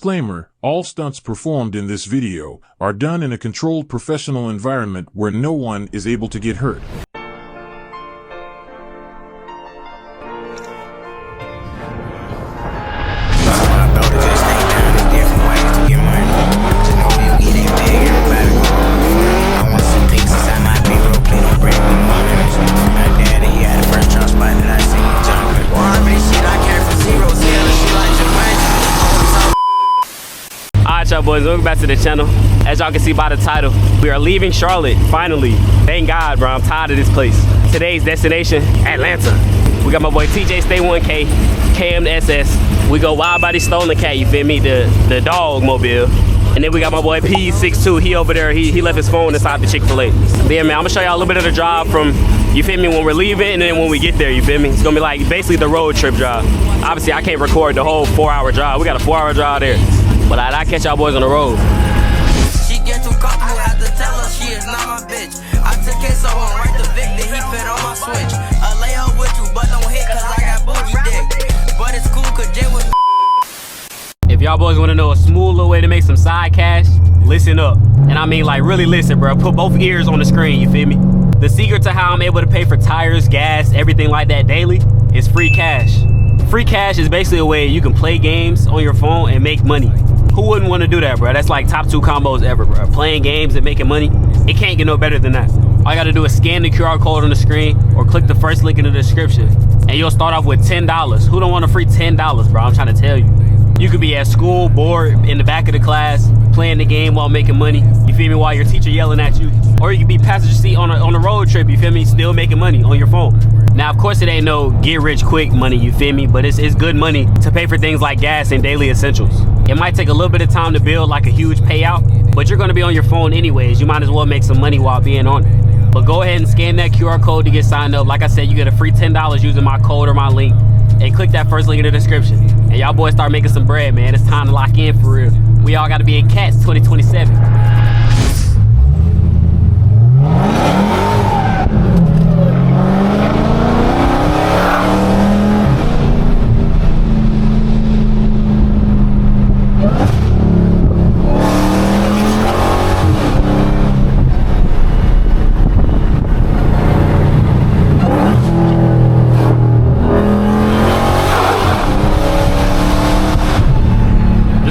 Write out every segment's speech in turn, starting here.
Disclaimer, all stunts performed in this video are done in a controlled professional environment where no one is able to get hurt. Alright y'all boys, welcome back to the channel. As y'all can see by the title, we are leaving Charlotte, finally. Thank God, bro, I'm tired of this place. Today's destination, Atlanta. We got my boy TJ Stay 1K, KM the SS. We go Wild Body STOLN Cat, you feel me, the dog mobile. And then we got my boy P62, he over there, he left his phone inside the Chick-fil-A. But yeah, man, I'm gonna show y'all a little bit of the drive from, you feel me, when we're leaving and then when we get there, you feel me? It's gonna be like basically the road trip drive. Obviously, I can't record the whole 4-hour drive. We got a 4-hour drive there. But I'll catch y'all boys on the road. She get too comfortable, have to tell her she is not my bitch. I took it so I'm right the Vic, then he fit on my switch. I lay up with you, but don't hit cause I got booty dick. But it's cool cause Jay was. If y'all boys wanna know a smooth little way to make some side cash, listen up. And I mean like really listen, bro. Put both ears on the screen, you feel me? The secret to how I'm able to pay for tires, gas, everything like that daily is free cash. Free cash is basically a way you can play games on your phone and make money. Who wouldn't want to do that, bro? That's like top 2 combos ever, bro. Playing games and making money, it can't get no better than that. All you gotta do is scan the QR code on the screen or click the first link in the description and you'll start off with $10. Who don't want a free $10, bro? I'm trying to tell you. You could be at school, bored, in the back of the class, playing the game while making money. You feel me? While your teacher yelling at you. Or you could be passenger seat on a road trip, you feel me? Still making money on your phone. Now, of course, it ain't no get rich quick money, you feel me? But it's good money to pay for things like gas and daily essentials. It might take a little bit of time to build like a huge payout, but you're gonna be on your phone anyways. You might as well make some money while being on it. But go ahead and scan that QR code to get signed up. Like I said, you get a free $10 using my code or my link. And click that first link in the description. And y'all boys start making some bread, man. It's time to lock in for real. We all gotta be in Cats 2027.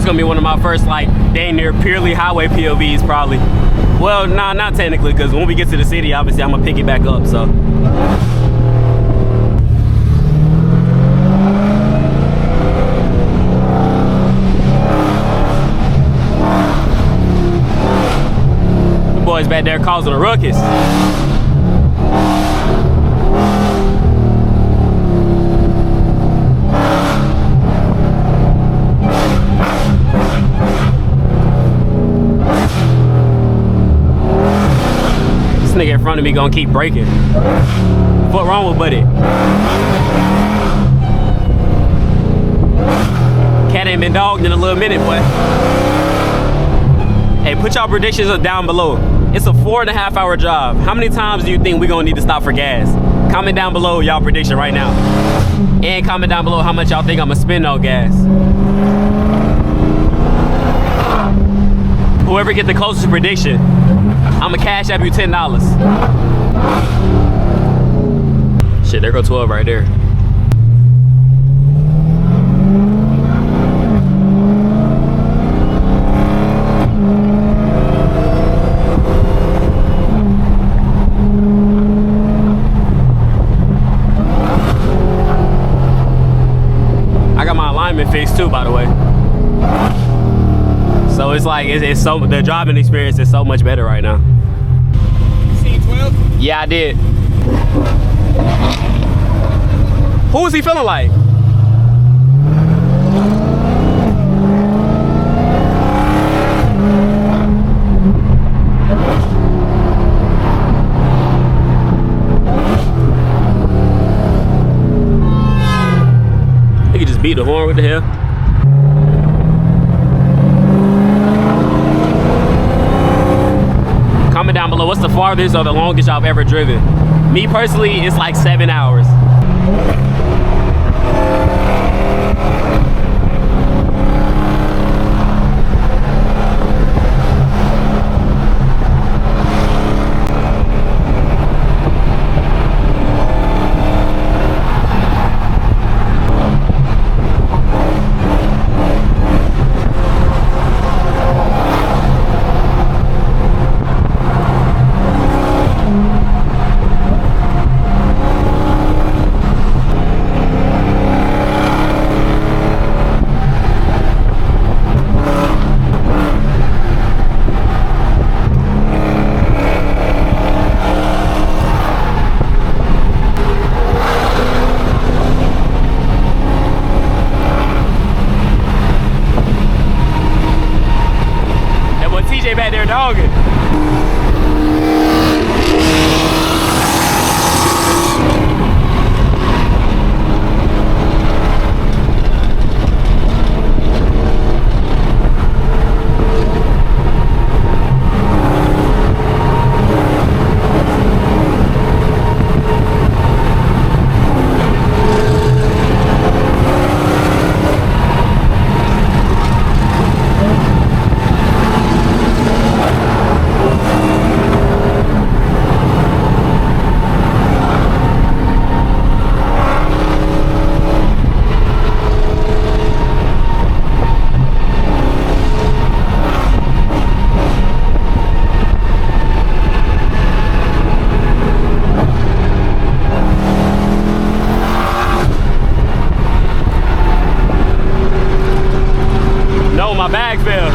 Gonna be one of my first like dang near purely highway POVs probably. Well, nah, not technically, because when we get to the city, obviously I'm gonna pick it back up. So the boys back there causing a ruckus. Nigga in front of me gonna keep braking. What wrong with Buddy? Cat ain't been dogged in a little minute, boy. Hey, put y'all predictions down below. It's a 4.5-hour drive. How many times do you think we gonna need to stop for gas? Comment down below y'all prediction right now. And comment down below how much y'all think I'm gonna spend on gas. Whoever get the closest prediction, I'ma cash app you $10. Shit, there go 12 right there. I got my alignment fixed too, by the way. So it's like, it's so, the driving experience is so much better right now. You seen 12? Yeah, I did. Who was he feeling like? He could just beat the horn, what the hell? Comment down below, what's the farthest or the longest y'all have ever driven? Me personally, it's like 7 hours. there dogging. My bag fell.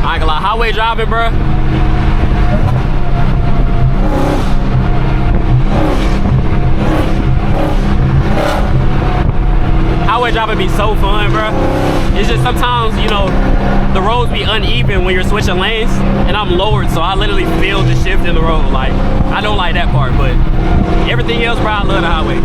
I ain't gonna lie, highway driving, bro. Highway driving be so fun, bro. It's just sometimes, you know, the roads be uneven when you're switching lanes, and I'm lowered, so I literally feel the shift in the road. Like, I don't like that part, but everything else, bro, I love the highway.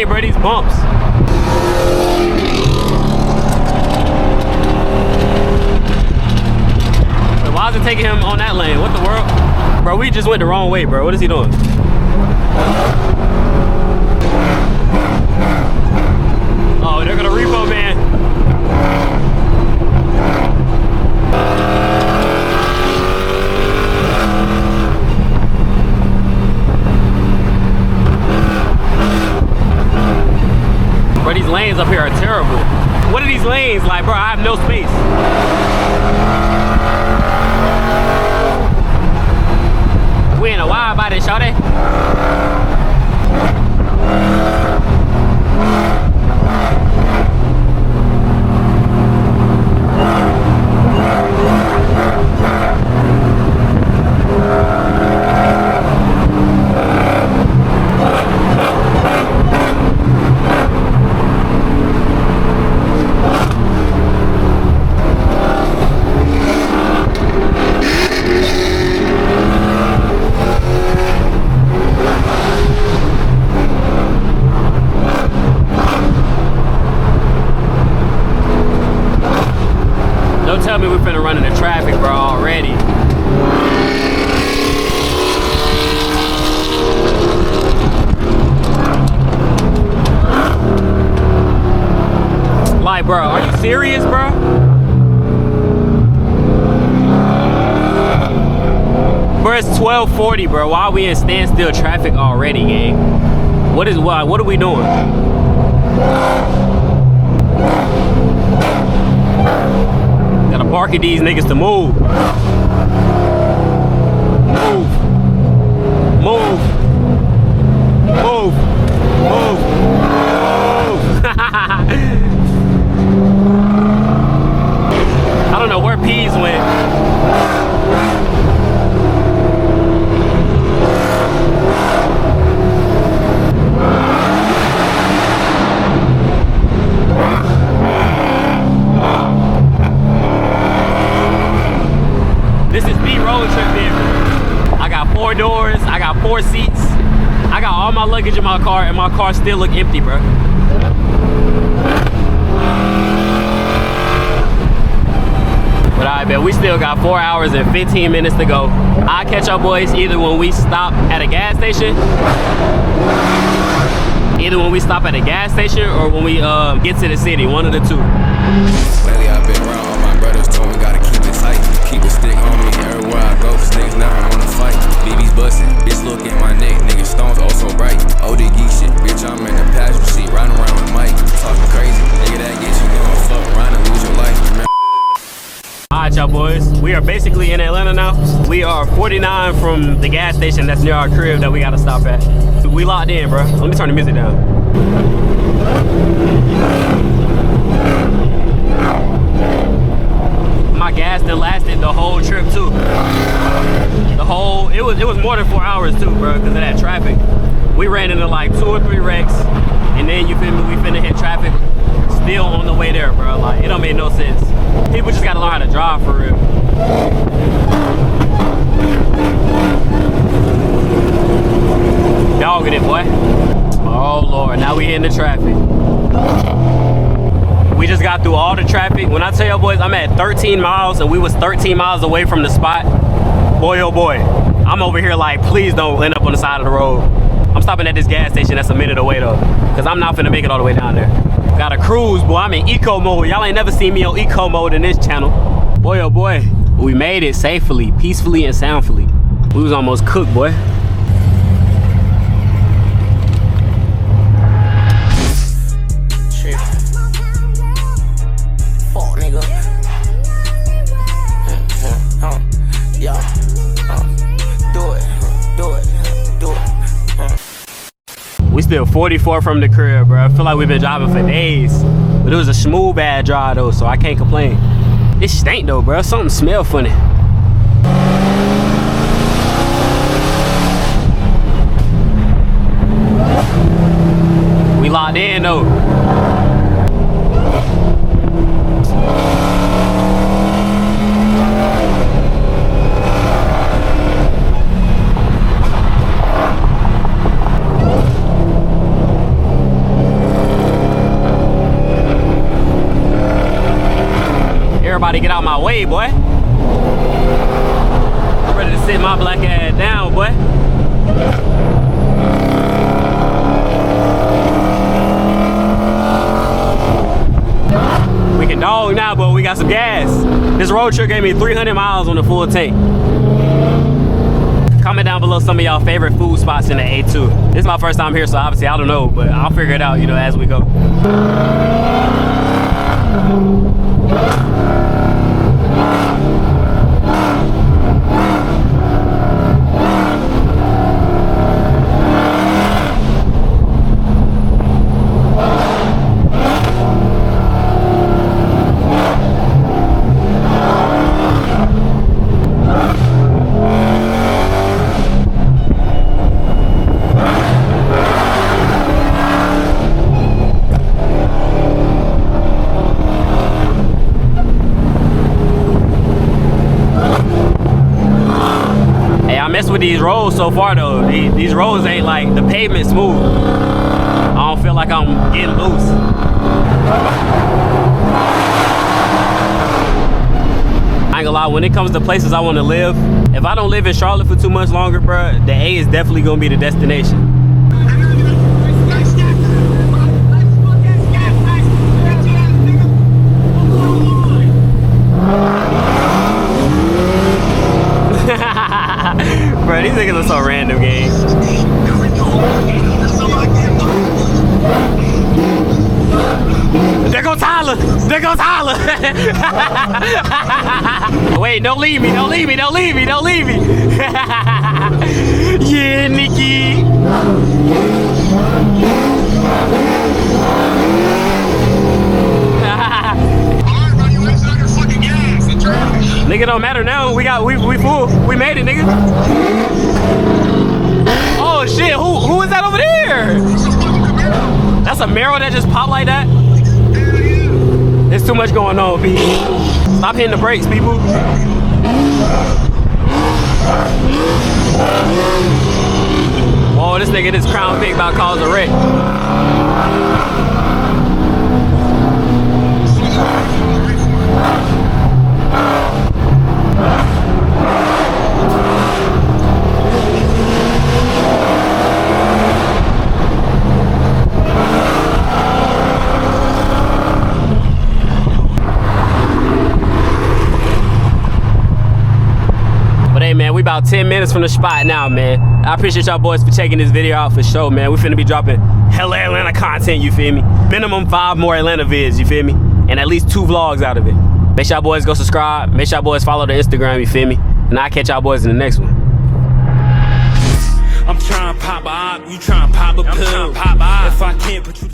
Bro, these bumps. Wait, why is it taking him on that lane? What the world? Bro, we just went the wrong way, bro. What is he doing? Oh, they're gonna repo, man. Bro, these lanes up here are terrible. What are these lanes like, bro? I have no space. We in a wide body, shawty. Don't tell me we're finna run into traffic, bro, already. Like, bro, are you serious, bro? Bro, it's 12:40, bro. Why are we in standstill traffic already, gang? What are we doing? Gotta market these niggas to move. Move. Move. Move. Move. I don't know where Peas went. This is me road trip vehicle. I got 4 doors, I got 4 seats. I got all my luggage in my car, and my car still look empty, bro. But I bet we still got 4 hours and 15 minutes to go. I'll catch y'all boys either when we stop at a gas station Either when we stop at a gas station or when we get to the city, one of the two. Lately I've been around all my brothers, told me gotta keep it tight. Keep a stick on me everywhere I go, cause niggas never wanna fight. BB's bustin', bitch look at my neck, nigga stones oh so bright. OD geek shit, bitch I'm in the passenger seat, riding around with Mike. Talking crazy, nigga that gets you going, fuck around and lose your life. Alright y'all boys, we are basically in Atlanta now. We are 49 from the gas station that's near our crib that we gotta stop at. We locked in, bro. Let me turn the music down. My gas done lasted the whole trip too. It was more than 4 hours too, bro, because of that traffic. We ran into like 2 or 3 wrecks, and then you feel me, we finna hit traffic still on the way there, bro. Like, it don't make no sense. People just gotta learn how to drive for real. Dogging it, boy. Oh Lord, now we hitting the traffic. We just got through all the traffic. When I tell y'all boys, I'm at 13 miles and we was 13 miles away from the spot. Boy, oh boy, I'm over here like, please don't end up on the side of the road. I'm stopping at this gas station that's a minute away though, because I'm not finna make it all the way down there. Got a cruise, boy, I'm in eco mode. Y'all ain't never seen me on eco mode in this channel. Boy, oh boy, we made it safely, peacefully, and soundfully. We was almost cooked, boy. We still 44 from the crib, bro. I feel like we've been driving for days. But it was a smooth bad drive though, so I can't complain. It stank though, bro. Something smell funny. We locked in though. Everybody get out my way, boy. I'm ready to sit my black ass down, boy. We can dog now, but we got some gas. This road trip gave me 300 miles on the full tank. Comment down below some of y'all favorite food spots in the A2. This is my first time here, so obviously I don't know, but I'll figure it out, you know, as we go. With these roads so far though, these roads ain't like the pavement smooth. I don't feel like I'm getting loose. I ain't gonna lie, when it comes to places I want to live, if I don't live in Charlotte for too much longer, bruh, the A is definitely gonna be the destination. Bro, these niggas are so random, gang. There goes Tyler! There goes Tyler! Wait, don't leave me, don't leave me, don't leave me, don't leave me! Yeah, Nikki! Nigga, don't matter now. We full. We made it, nigga. Oh shit! Who is that over there? That's a Camaro that just popped like that. There's too much going on, B. Stop hitting the brakes, people. Whoa, this nigga, this Crown Vic about to cause a wreck. about 10 minutes from the spot now, man. I appreciate y'all boys for checking this video out for sure, man. We finna be dropping hella Atlanta content, you feel me? Minimum 5 more Atlanta vids, you feel me? And at least 2 vlogs out of it. Make sure y'all boys go subscribe. Make sure y'all boys follow the Instagram, you feel me? And I'll catch y'all boys in the next one. I'm trying to pop a op, you trying to pop a pill. If I can't put you